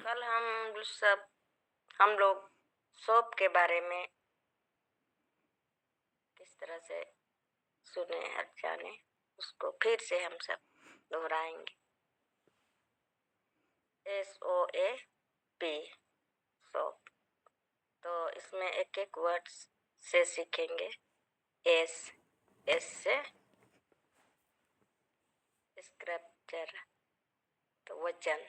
कल हम लोग सोप के बारे में किस तरह से सुने और जाने, उसको फिर से हम सब दोहराएंगे। SOAP, soap. तो इसमें एक एक वर्ड से सीखेंगे। एस से स्क्रिप्चर, तो वचन।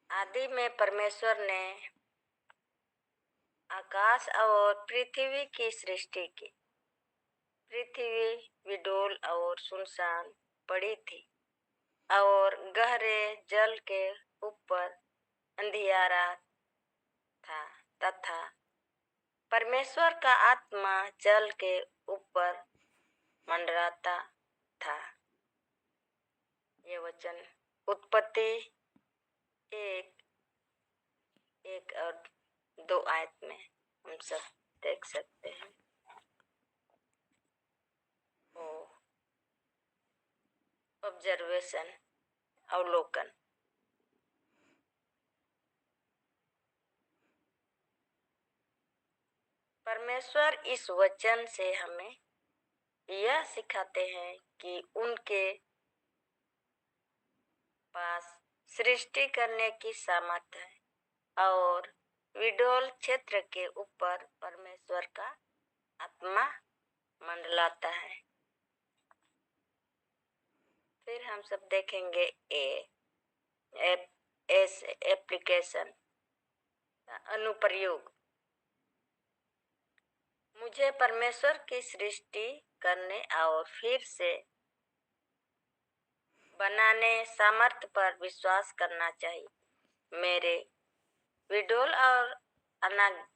आदि में परमेश्वर ने आकाश और पृथ्वी की सृष्टि की। पृथ्वी विडोल और सुनसान पड़ी थी और गहरे जल के ऊपर अंधियारा था, तथा परमेश्वर का आत्मा जल के ऊपर मंडराता था। ये वचन उत्पत्ति 1 और 2 आयत में हम सब देख सकते हैं। ऑब्जर्वेशन, अवलोकन। परमेश्वर इस वचन से हमें यह सिखाते हैं कि उनके पास सृष्टि करने की सामर्थ है और विडोल क्षेत्र के ऊपर परमेश्वर का आत्मा मंडलाता है। फिर हम सब देखेंगे एप्लीकेशन, अनुप्रयोग। मुझे परमेश्वर की सृष्टि करने और फिर से बनाने सामर्थ्य पर विश्वास करना चाहिए। मेरे विडोल और अनाज्ञाकारी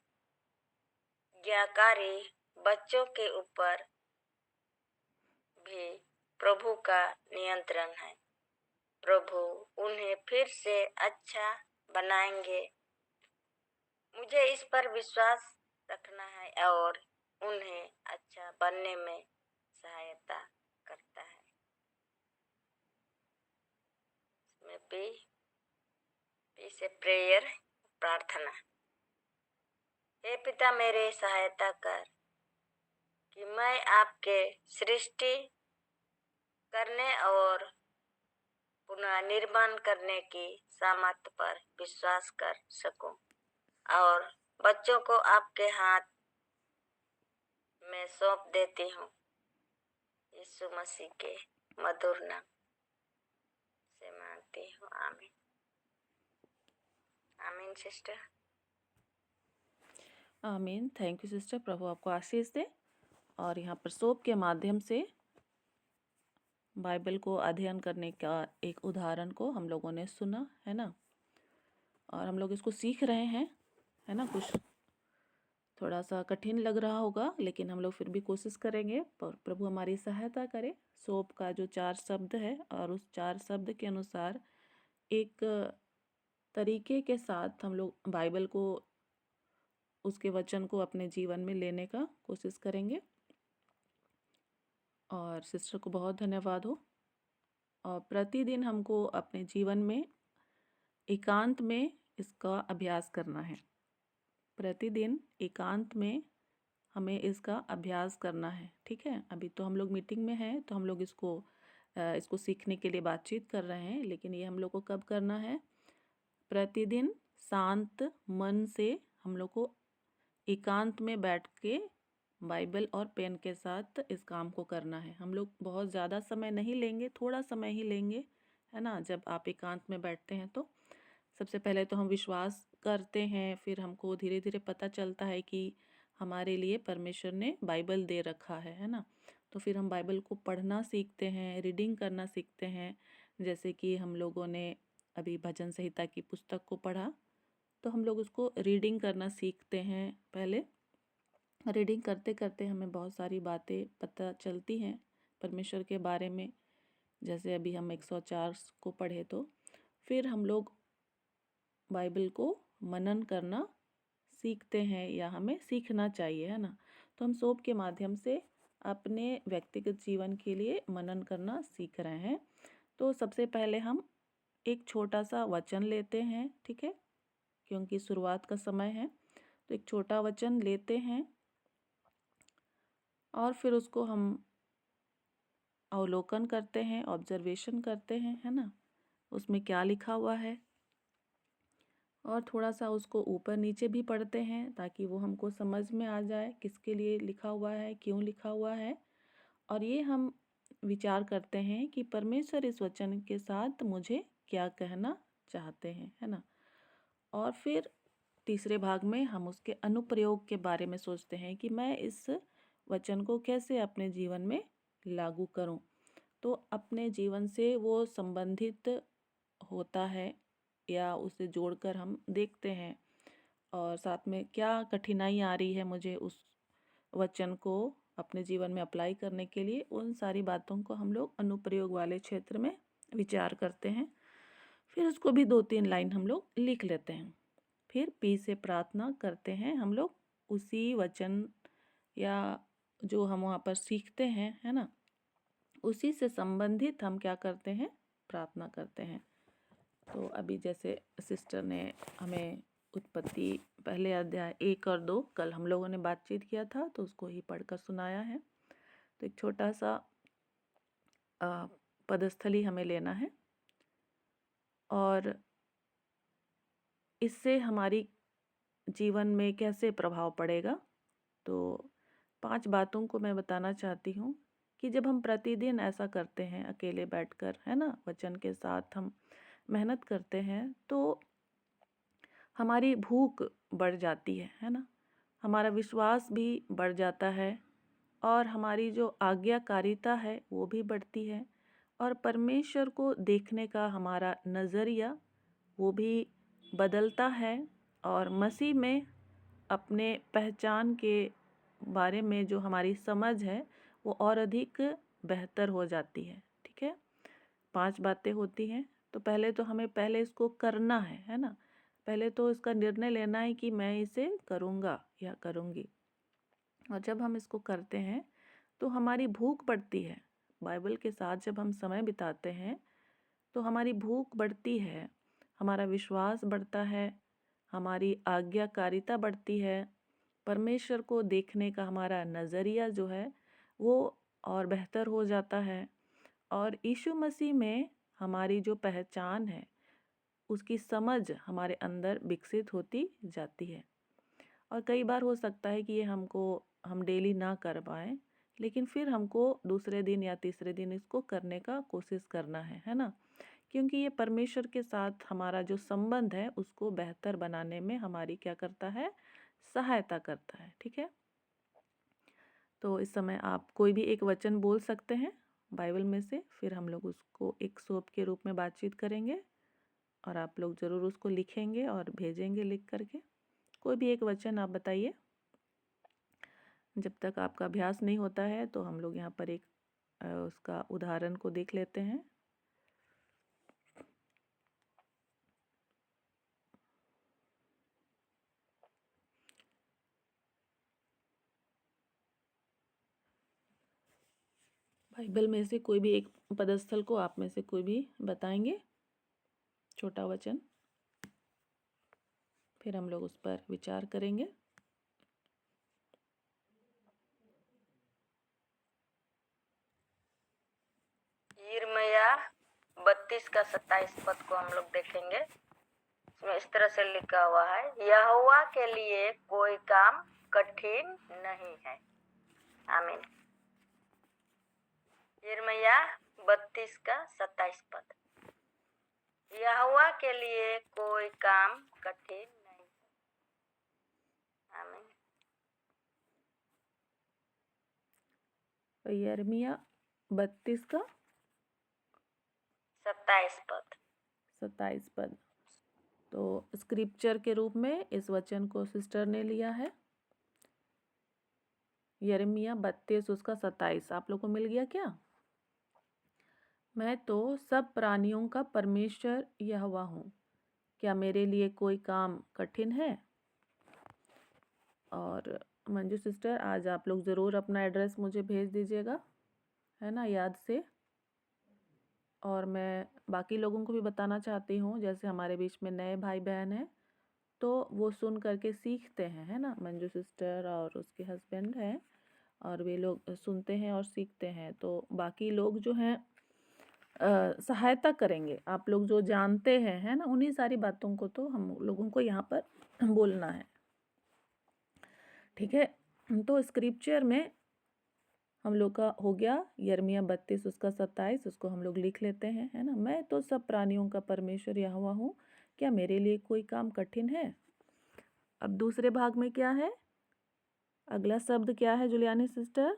बच्चों के ऊपर भी प्रभु का नियंत्रण है। प्रभु उन्हें फिर से अच्छा बनाएंगे। मुझे इस पर विश्वास रखना है और उन्हें अच्छा बनने में सहायता करता है। इसमें पी से प्रेयर, प्रार्थना। हे पिता, मेरे सहायता कर कि मैं आपके सृष्टि करने और पुनः निर्माण करने की सामर्थ्य पर विश्वास कर सकूं और बच्चों को आपके हाथ में सौंप देती हूँ। यीशु मसीह के मधुर नाम से मांगती हूँ, आमीन। आमीन सिस्टर। आमीन। थैंक यू सिस्टर, प्रभु आपको आशीष दे। और यहाँ पर सोप के माध्यम से बाइबल को अध्ययन करने का एक उदाहरण को हम लोगों ने सुना है ना, और हम लोग इसको सीख रहे हैं, है ना। कुछ थोड़ा सा कठिन लग रहा होगा, लेकिन हम लोग फिर भी कोशिश करेंगे, पर प्रभु हमारी सहायता करे। सोप का जो 4 शब्द है और उस 4 शब्द के अनुसार एक तरीके के साथ हम लोग बाइबल को, उसके वचन को अपने जीवन में लेने का कोशिश करेंगे। और सिस्टर को बहुत धन्यवाद हो। और प्रतिदिन हमको अपने जीवन में एकांत में इसका अभ्यास करना है। प्रतिदिन एकांत में हमें इसका अभ्यास करना है, ठीक है। अभी तो हम लोग मीटिंग में हैं, तो हम लोग इसको सीखने के लिए बातचीत कर रहे हैं, लेकिन ये हम लोग को कब करना है? प्रतिदिन शांत मन से हम लोग को एकांत में बैठ के बाइबल और पेन के साथ इस काम को करना है। हम लोग बहुत ज़्यादा समय नहीं लेंगे, थोड़ा समय ही लेंगे, है ना। जब आप एकांत में बैठते हैं तो सबसे पहले तो हम विश्वास करते हैं, फिर हमको धीरे धीरे पता चलता है कि हमारे लिए परमेश्वर ने बाइबल दे रखा है ना। तो फिर हम बाइबल को पढ़ना सीखते हैं, रीडिंग करना सीखते हैं। जैसे कि हम लोगों ने अभी भजन संहिता की पुस्तक को पढ़ा, तो हम लोग उसको रीडिंग करना सीखते हैं। पहले रीडिंग करते करते हमें बहुत सारी बातें पता चलती हैं परमेश्वर के बारे में। जैसे अभी हम 104 को पढ़े, तो फिर हम लोग बाइबल को मनन करना सीखते हैं, या हमें सीखना चाहिए, है ना। तो हम सोप के माध्यम से अपने व्यक्तिगत जीवन के लिए मनन करना सीख रहे हैं। तो सबसे पहले हम एक छोटा सा वचन लेते हैं, ठीक है, क्योंकि शुरुआत का समय है। तो एक छोटा वचन लेते हैं और फिर उसको हम अवलोकन करते हैं, ऑब्जर्वेशन करते हैं, है ना, उसमें क्या लिखा हुआ है। और थोड़ा सा उसको ऊपर नीचे भी पढ़ते हैं ताकि वो हमको समझ में आ जाए किसके लिए लिखा हुआ है, क्यों लिखा हुआ है। और ये हम विचार करते हैं कि परमेश्वर इस वचन के साथ मुझे क्या कहना चाहते हैं, है ना। और फिर तीसरे भाग में हम उसके अनुप्रयोग के बारे में सोचते हैं कि मैं इस वचन को कैसे अपने जीवन में लागू करूं। तो अपने जीवन से वो संबंधित होता है या उसे जोड़कर हम देखते हैं, और साथ में क्या कठिनाई आ रही है मुझे उस वचन को अपने जीवन में अप्लाई करने के लिए, उन सारी बातों को हम लोग अनुप्रयोग वाले क्षेत्र में विचार करते हैं। फिर उसको भी 2-3 लाइन हम लोग लिख लेते हैं। फिर पी से प्रार्थना करते हैं हम लोग उसी वचन या जो हम वहाँ पर सीखते हैं, है ना, उसी से संबंधित हम क्या करते हैं, प्रार्थना करते हैं। तो अभी जैसे सिस्टर ने हमें उत्पत्ति पहले अध्याय 1 और 2 कल हम लोगों ने बातचीत किया था, तो उसको ही पढ़कर सुनाया है। तो एक छोटा सा पदस्थली हमें लेना है और इससे हमारी जीवन में कैसे प्रभाव पड़ेगा। तो 5 बातों को मैं बताना चाहती हूँ कि जब हम प्रतिदिन ऐसा करते हैं अकेले बैठकर, है ना, वचन के साथ हम मेहनत करते हैं, तो हमारी भूख बढ़ जाती है ना, हमारा विश्वास भी बढ़ जाता है और हमारी जो आज्ञाकारिता है वो भी बढ़ती है और परमेश्वर को देखने का हमारा नज़रिया वो भी बदलता है और मसीह में अपने पहचान के बारे में जो हमारी समझ है वो और अधिक बेहतर हो जाती है, ठीक है। 5 बातें होती हैं, तो पहले तो हमें पहले इसको करना है ना, पहले तो इसका निर्णय लेना है कि मैं इसे करूँगा या करूँगी। और जब हम इसको करते हैं तो हमारी भूख बढ़ती है। बाइबल के साथ जब हम समय बिताते हैं तो हमारी भूख बढ़ती है, हमारा विश्वास बढ़ता है, हमारी आज्ञाकारिता बढ़ती है, परमेश्वर को देखने का हमारा नज़रिया जो है वो और बेहतर हो जाता है और यीशु मसीह में हमारी जो पहचान है उसकी समझ हमारे अंदर विकसित होती जाती है। और कई बार हो सकता है कि ये हम डेली ना कर पाएँ, लेकिन फिर हमको दूसरे दिन या तीसरे दिन इसको करने का कोशिश करना है ना? क्योंकि ये परमेश्वर के साथ हमारा जो संबंध है उसको बेहतर बनाने में हमारी क्या करता है, सहायता करता है, ठीक है? तो इस समय आप कोई भी एक वचन बोल सकते हैं बाइबल में से, फिर हम लोग उसको एक सोप के रूप में बातचीत करेंगे और आप लोग ज़रूर उसको लिखेंगे और भेजेंगे लिख करके। कोई भी एक वचन आप बताइए। जब तक आपका अभ्यास नहीं होता है तो हम लोग यहाँ पर एक उसका उदाहरण को देख लेते हैं। बाइबल में से कोई भी एक पदस्थल को आप में से कोई भी बताएंगे, छोटा वचन, फिर हम लोग उस पर विचार करेंगे। यिर्मयाह 32 का 27 पद को हम लोग देखेंगे। इसमें इस तरह से लिखा हुआ है, यहोवा के लिए कोई काम कठिन नहीं है। आमीन। यिर्मयाह 32 का 27 पद, यहोवा के लिए कोई काम कठिन नहीं है। आमीन। यिर्मयाह 32 का 27 पद। 27 पद। तो स्क्रिप्चर के रूप में इस वचन को सिस्टर ने लिया है, यिर्मयाह 32 उसका 27। आप लोग को मिल गया क्या? मैं तो सब प्राणियों का परमेश्वर यहोवा हूँ, क्या मेरे लिए कोई काम कठिन है? और मंजू सिस्टर, आज आप लोग ज़रूर अपना एड्रेस मुझे भेज दीजिएगा, है ना, याद से। और मैं बाकी लोगों को भी बताना चाहती हूँ, जैसे हमारे बीच में नए भाई बहन हैं तो वो सुन करके सीखते हैं, है ना। मंजू सिस्टर और उसके हस्बैंड हैं और वे लोग सुनते हैं और सीखते हैं, तो बाकी लोग जो हैं सहायता करेंगे। आप लोग जो जानते हैं, है ना, उन्हीं सारी बातों को तो हम लोगों को यहाँ पर बोलना है, ठीक है। तो स्क्रिप्चर में हम लोग का हो गया यिर्मयाह 32 उसका 27, उसको हम लोग लिख लेते हैं, है ना। मैं तो सब प्राणियों का परमेश्वर यहोवा हूँ, क्या मेरे लिए कोई काम कठिन है। अब दूसरे भाग में क्या है, अगला शब्द क्या है जुलियानी सिस्टर,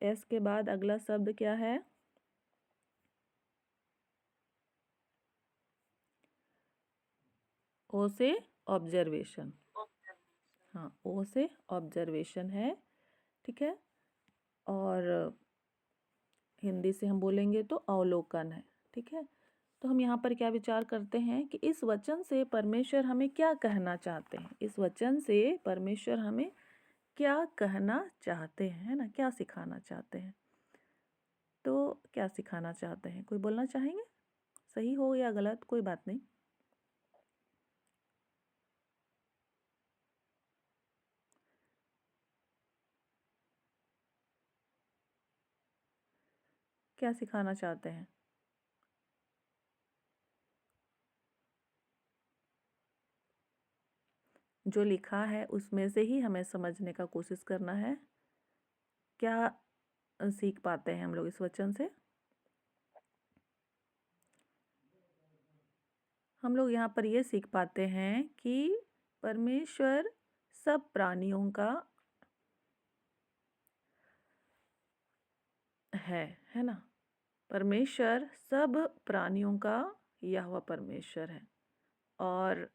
एस के बाद अगला शब्द क्या है, ओ से ऑब्जर्वेशन। हाँ, ओ से ऑब्जर्वेशन है, ठीक है। और हिंदी से हम बोलेंगे तो अवलोकन है, ठीक है। तो हम यहाँ पर क्या विचार करते हैं कि इस वचन से परमेश्वर हमें क्या कहना चाहते हैं, इस वचन से परमेश्वर हमें क्या कहना चाहते हैं, है ना, क्या सिखाना चाहते हैं। तो क्या सिखाना चाहते हैं, कोई बोलना चाहेंगे, सही हो या गलत कोई बात नहीं। क्या सिखाना चाहते हैं। जो लिखा है उसमें से ही हमें समझने का कोशिश करना है। क्या सीख पाते हैं हम लोग इस वचन से। हम लोग यहाँ पर ये सीख पाते हैं कि परमेश्वर सब प्राणियों का है ना। परमेश्वर सब प्राणियों का यहोवा परमेश्वर है। और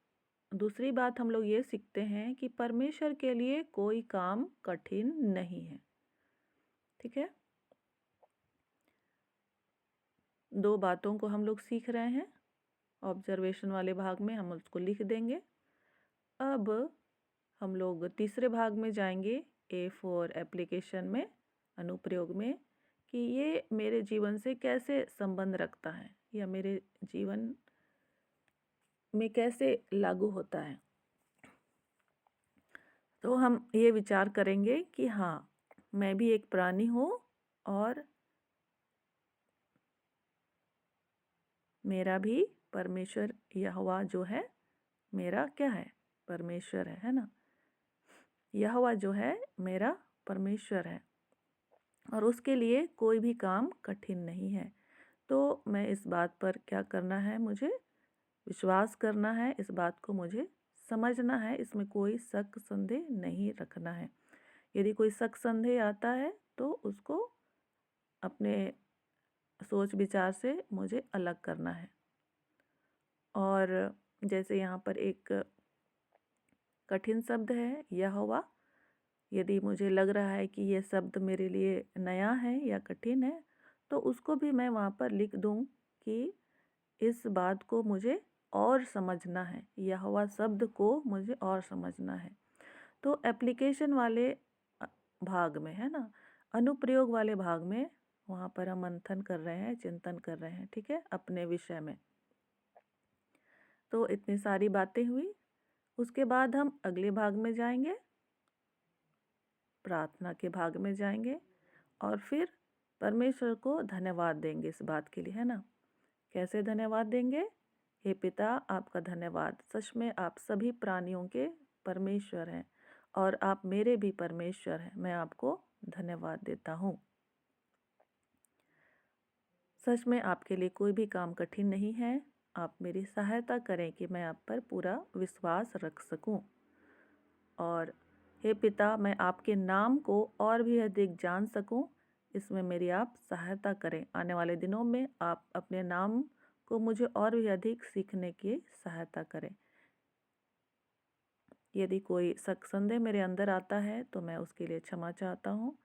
दूसरी बात हम लोग ये सीखते हैं कि परमेश्वर के लिए कोई काम कठिन नहीं है, ठीक है। दो बातों को हम लोग सीख रहे हैं, ऑब्जर्वेशन वाले भाग में हम उसको लिख देंगे। अब हम लोग तीसरे भाग में जाएंगे, ए फॉर एप्लीकेशन में, अनुप्रयोग में, कि ये मेरे जीवन से कैसे संबंध रखता है या मेरे जीवन में कैसे लागू होता है। तो हम ये विचार करेंगे कि हाँ, मैं भी एक प्राणी हूँ और मेरा भी परमेश्वर यहोवा जो है मेरा क्या है, परमेश्वर है ना। यहोवा जो है मेरा परमेश्वर है और उसके लिए कोई भी काम कठिन नहीं है। तो मैं इस बात पर क्या करना है, मुझे विश्वास करना है, इस बात को मुझे समझना है, इसमें कोई शक संदेह नहीं रखना है। यदि कोई शक संदेह आता है तो उसको अपने सोच विचार से मुझे अलग करना है। और जैसे यहाँ पर एक कठिन शब्द है यहोवा, यदि मुझे लग रहा है कि ये शब्द मेरे लिए नया है या कठिन है तो उसको भी मैं वहाँ पर लिख दूँ कि इस बात को मुझे और समझना है, यहोवा शब्द को मुझे और समझना है। तो एप्लीकेशन वाले भाग में, है ना, अनुप्रयोग वाले भाग में, वहाँ पर हम मंथन कर रहे हैं, चिंतन कर रहे हैं, ठीक है, अपने विषय में। तो इतनी सारी बातें हुई। उसके बाद हम अगले भाग में जाएंगे, प्रार्थना के भाग में जाएंगे और फिर परमेश्वर को धन्यवाद देंगे इस बात के लिए, है ना। कैसे धन्यवाद देंगे, हे पिता आपका धन्यवाद, सच में आप सभी प्राणियों के परमेश्वर हैं और आप मेरे भी परमेश्वर हैं, मैं आपको धन्यवाद देता हूँ। सच में आपके लिए कोई भी काम कठिन नहीं है, आप मेरी सहायता करें कि मैं आप पर पूरा विश्वास रख सकूं। और हे पिता, मैं आपके नाम को और भी अधिक जान सकूं, इसमें मेरी आप सहायता करें। आने वाले दिनों में आप अपने नाम को मुझे और भी अधिक सीखने की सहायता करें। यदि कोई शक संदेह मेरे अंदर आता है तो मैं उसके लिए क्षमा चाहता हूँ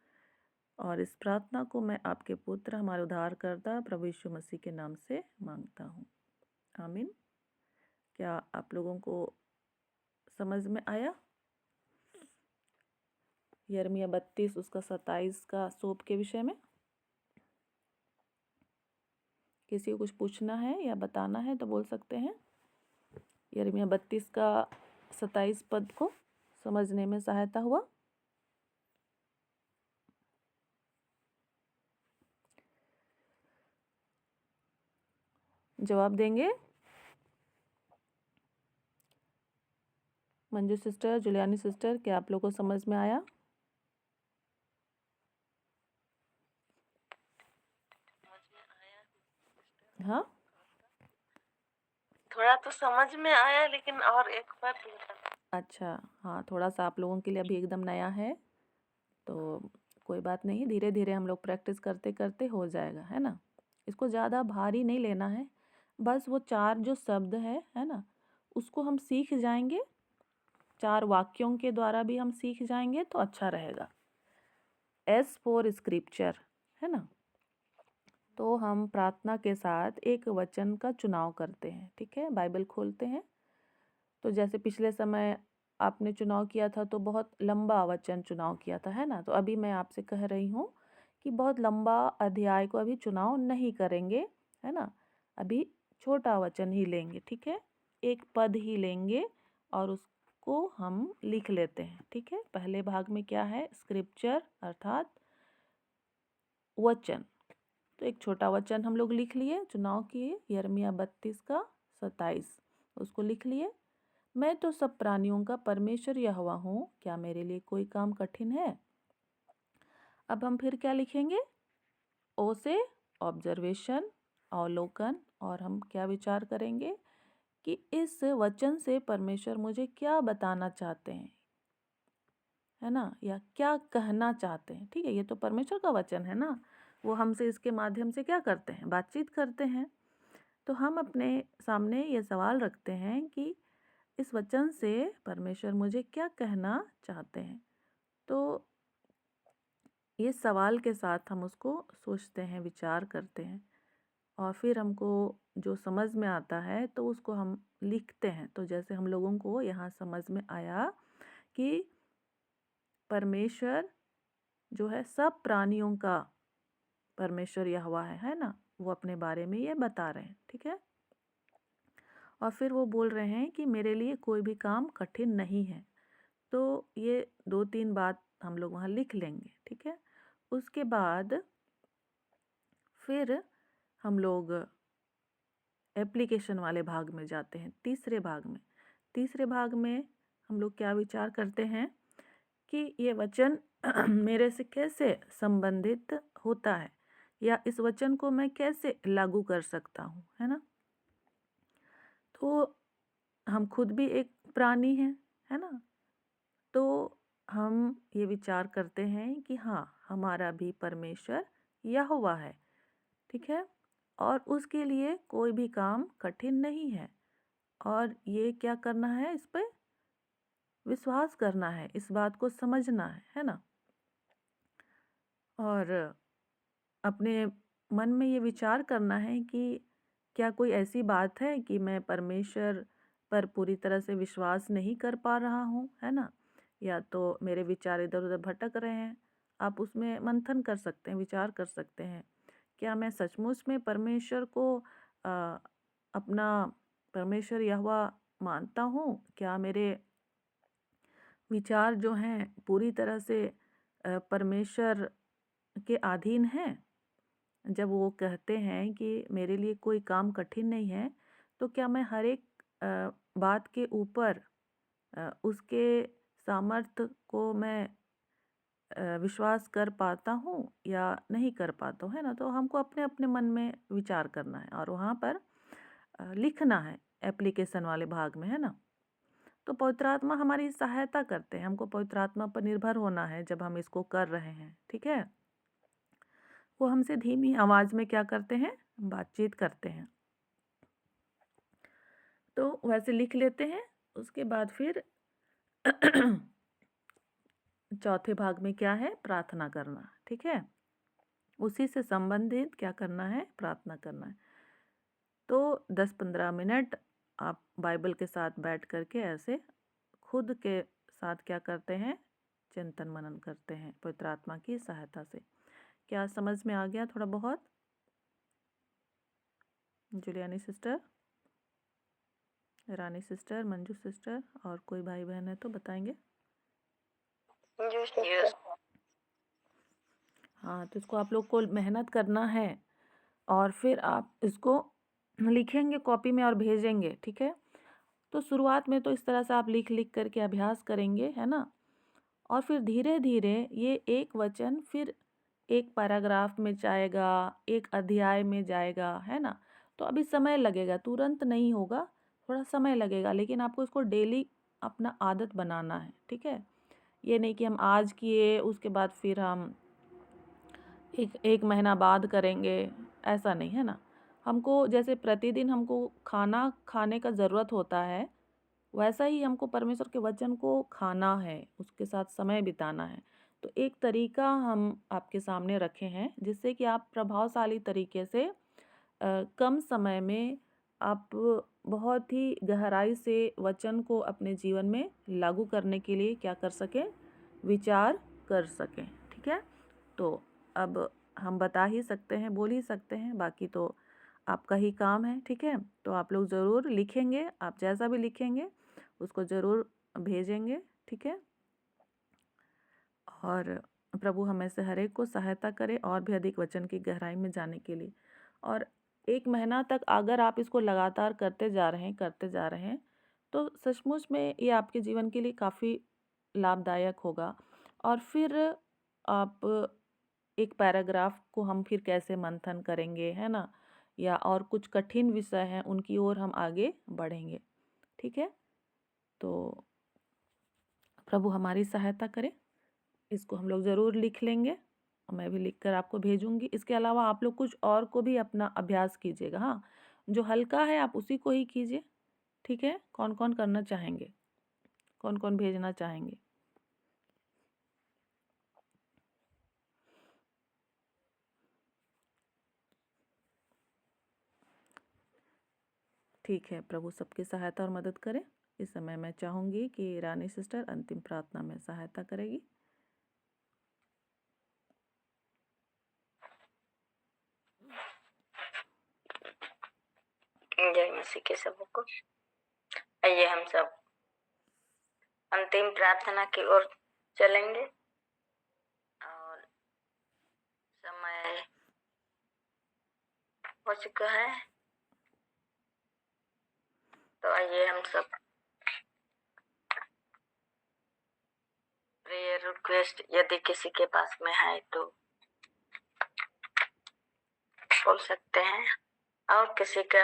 और इस प्रार्थना को मैं आपके पुत्र हमारे उद्धारकर्ता प्रभु यीशु मसीह के नाम से मांगता हूँ, आमीन। क्या आप लोगों को समझ में आया। यिर्मयाह 32 उसका 27 का सोप के विषय में। किसी को कुछ पूछना है या बताना है तो बोल सकते हैं। यिर्मयाह 32 का 27 पद को समझने में सहायता हुआ। जवाब देंगे मंजू सिस्टर, जुलियानी सिस्टर, क्या आप लोगों को समझ में आया? हाँ, थोड़ा तो समझ में आया, लेकिन और एक बार बताना। अच्छा, हाँ, थोड़ा सा आप लोगों के लिए अभी एकदम नया है, तो कोई बात नहीं, धीरे धीरे हम लोग प्रैक्टिस करते करते हो जाएगा, है ना। इसको ज़्यादा भारी नहीं लेना है, बस वो 4 जो शब्द है ना, उसको हम सीख जाएंगे, 4 वाक्यों के द्वारा भी हम सीख जाएंगे तो अच्छा रहेगा। एस फॉर स्क्रिप्चर, है ना। तो हम प्रार्थना के साथ एक वचन का चुनाव करते हैं, ठीक है। बाइबल खोलते हैं, तो जैसे पिछले समय आपने चुनाव किया था तो बहुत लंबा वचन चुनाव किया था, है ना। तो अभी मैं आपसे कह रही हूँ कि बहुत लंबा अध्याय को अभी चुनाव नहीं करेंगे, है ना। अभी छोटा वचन ही लेंगे, ठीक है। एक पद ही लेंगे और उसको हम लिख लेते हैं, ठीक है। पहले भाग में क्या है, स्क्रिप्चर अर्थात वचन। तो एक छोटा वचन हम लोग लिख लिए, चुनाव किए, यिर्मयाह 32 का 27, उसको लिख लिए। मैं तो सब प्राणियों का परमेश्वर यहोवा हूँ, क्या मेरे लिए कोई काम कठिन है? अब हम फिर क्या लिखेंगे, ओ से ऑब्जर्वेशन, अवलोकन, और हम क्या विचार करेंगे कि इस वचन से परमेश्वर मुझे क्या बताना चाहते हैं, है ना, या क्या कहना चाहते हैं, ठीक है। ये तो परमेश्वर का वचन है ना, वो हमसे इसके माध्यम से क्या करते हैं, बातचीत करते हैं। तो हम अपने सामने ये सवाल रखते हैं कि इस वचन से परमेश्वर मुझे क्या कहना चाहते हैं। तो ये सवाल के साथ हम उसको सोचते हैं, विचार करते हैं, और फिर हमको जो समझ में आता है तो उसको हम लिखते हैं। तो जैसे हम लोगों को यहाँ समझ में आया कि परमेश्वर जो है सब प्राणियों का परमेश्वर यहोवा है ना, वो अपने बारे में ये बता रहे हैं, ठीक है। और फिर वो बोल रहे हैं कि मेरे लिए कोई भी काम कठिन नहीं है। तो ये 2-3 बात हम लोग वहाँ लिख लेंगे, ठीक है। उसके बाद फिर हम लोग एप्लीकेशन वाले भाग में जाते हैं, तीसरे भाग में। तीसरे भाग में हम लोग क्या विचार करते हैं कि ये वचन मेरे से कैसे संबंधित होता है, या इस वचन को मैं कैसे लागू कर सकता हूँ, है ना। तो हम खुद भी एक प्राणी हैं, है ना। तो हम ये विचार करते हैं कि हाँ, हमारा भी परमेश्वर यहोवा है, ठीक है, और उसके लिए कोई भी काम कठिन नहीं है। और ये क्या करना है, इस पे विश्वास करना है, इस बात को समझना है ना। और अपने मन में ये विचार करना है कि क्या कोई ऐसी बात है कि मैं परमेश्वर पर पूरी तरह से विश्वास नहीं कर पा रहा हूँ, है ना, या तो मेरे विचार इधर उधर भटक रहे हैं। आप उसमें मंथन कर सकते हैं, विचार कर सकते हैं, क्या मैं सचमुच में परमेश्वर को अपना परमेश्वर यहोवा मानता हूँ? क्या मेरे विचार जो हैं पूरी तरह से परमेश्वर के अधीन हैं? जब वो कहते हैं कि मेरे लिए कोई काम कठिन नहीं है, तो क्या मैं हर एक बात के ऊपर उसके सामर्थ्य को मैं विश्वास कर पाता हूँ या नहीं कर पाता हूँ, है ना। तो हमको अपने अपने मन में विचार करना है और वहाँ पर लिखना है एप्लीकेशन वाले भाग में, है ना। तो पवित्र आत्मा हमारी सहायता करते हैं, हमको पवित्र आत्मा पर निर्भर होना है जब हम इसको कर रहे हैं, ठीक है। वो हमसे धीमी आवाज़ में क्या करते हैं, बातचीत करते हैं। तो वैसे लिख लेते हैं। उसके बाद फिर चौथे भाग में क्या है, प्रार्थना करना, ठीक है। उसी से संबंधित क्या करना है, प्रार्थना करना है। तो 10-15 मिनट आप बाइबल के साथ बैठ करके ऐसे खुद के साथ क्या करते हैं, चिंतन मनन करते हैं पवित्र आत्मा की सहायता से। क्या समझ में आ गया थोड़ा बहुत? जुलियानी सिस्टर, रानी सिस्टर, मंजू सिस्टर, और कोई भाई बहन है तो बताएंगे। Yes. हाँ, तो इसको आप लोग को मेहनत करना है और फिर आप इसको लिखेंगे कॉपी में और भेजेंगे, ठीक है। तो शुरुआत में तो इस तरह से आप लिख लिख करके अभ्यास करेंगे, है ना। और फिर धीरे धीरे ये एक वचन फिर एक पैराग्राफ में जाएगा, एक अध्याय में जाएगा, है ना। तो अभी समय लगेगा, तुरंत नहीं होगा, थोड़ा समय लगेगा, लेकिन आपको इसको डेली अपना आदत बनाना है, ठीक है। ये नहीं कि हम आज किए उसके बाद फिर हम एक एक महीना बाद करेंगे, ऐसा नहीं, है ना। हमको जैसे प्रतिदिन हमको खाना खाने का ज़रूरत होता है, वैसा ही हमको परमेश्वर के वचन को खाना है, उसके साथ समय बिताना है। तो एक तरीका हम आपके सामने रखे हैं जिससे कि आप प्रभावशाली तरीके से कम समय में आप बहुत ही गहराई से वचन को अपने जीवन में लागू करने के लिए क्या कर सकें, विचार कर सकें, ठीक है। तो अब हम बता ही सकते हैं, बोल ही सकते हैं, बाकी तो आपका ही काम है, ठीक है। तो आप लोग ज़रूर लिखेंगे, आप जैसा भी लिखेंगे उसको ज़रूर भेजेंगे, ठीक है। और प्रभु हमें से हर एक को सहायता करे और भी अधिक वचन की गहराई में जाने के लिए। और एक महीना तक अगर आप इसको लगातार करते जा रहे हैं तो सचमुच में ये आपके जीवन के लिए काफ़ी लाभदायक होगा। और फिर आप एक पैराग्राफ को हम फिर कैसे मंथन करेंगे, है ना, या और कुछ कठिन विषय हैं उनकी ओर हम आगे बढ़ेंगे, ठीक है। तो प्रभु हमारी सहायता करे, इसको हम लोग ज़रूर लिख लेंगे और मैं भी लिख कर आपको भेजूंगी। इसके अलावा आप लोग कुछ और को भी अपना अभ्यास कीजिएगा, हाँ, जो हल्का है आप उसी को ही कीजिए, ठीक है। कौन कौन करना चाहेंगे, कौन कौन भेजना चाहेंगे। ठीक है, प्रभु सबकी सहायता और मदद करे। इस समय मैं चाहूँगी कि रानी सिस्टर अंतिम प्रार्थना में सहायता करेगी। जय मसीह के सबको। आइए हम सब अंतिम प्रार्थना की ओर चलेंगे और समय हो चुका है। तो आइए हम सब प्रेयर रिक्वेस्ट यदि किसी के पास में है तो बोल सकते हैं, और किसी का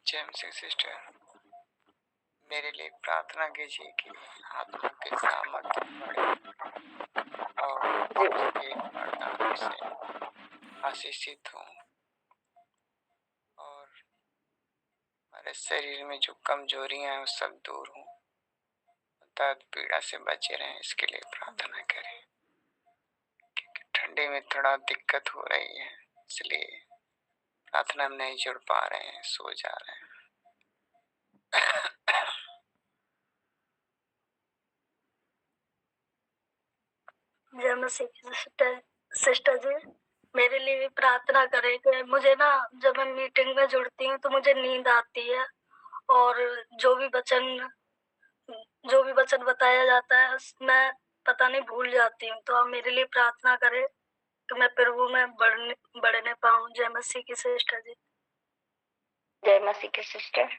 जय मसीह सिस्टर, मेरे लिए प्रार्थना कीजिए कि आत्मा के सामर्थ्य बढ़े और उसके वरदानों से आशीषित हूँ और हमारे शरीर में जो कमजोरियां हैं वो सब दूर हों, दर्द पीड़ा से बचे रहें, इसके लिए प्रार्थना करें। क्योंकि ठंडी में थोड़ा दिक्कत हो रही है, इसलिए प्रार्थना में नहीं जुड़ पा रहे हैं, सो जा रहे हैं। जय मसीह की सिस्टर जी, मेरे लिए भी प्रार्थना करें कि मुझे ना जब मैं मीटिंग में जुड़ती हूँ तो मुझे नींद आती है और जो भी वचन बताया जाता है मैं पता नहीं भूल जाती हूँ। तो आप मेरे लिए प्रार्थना करें कि मैं प्रभु में बढ़ने पाऊँ। जय मसीह की सिस्टर जी। जय मसीह की सिस्टर।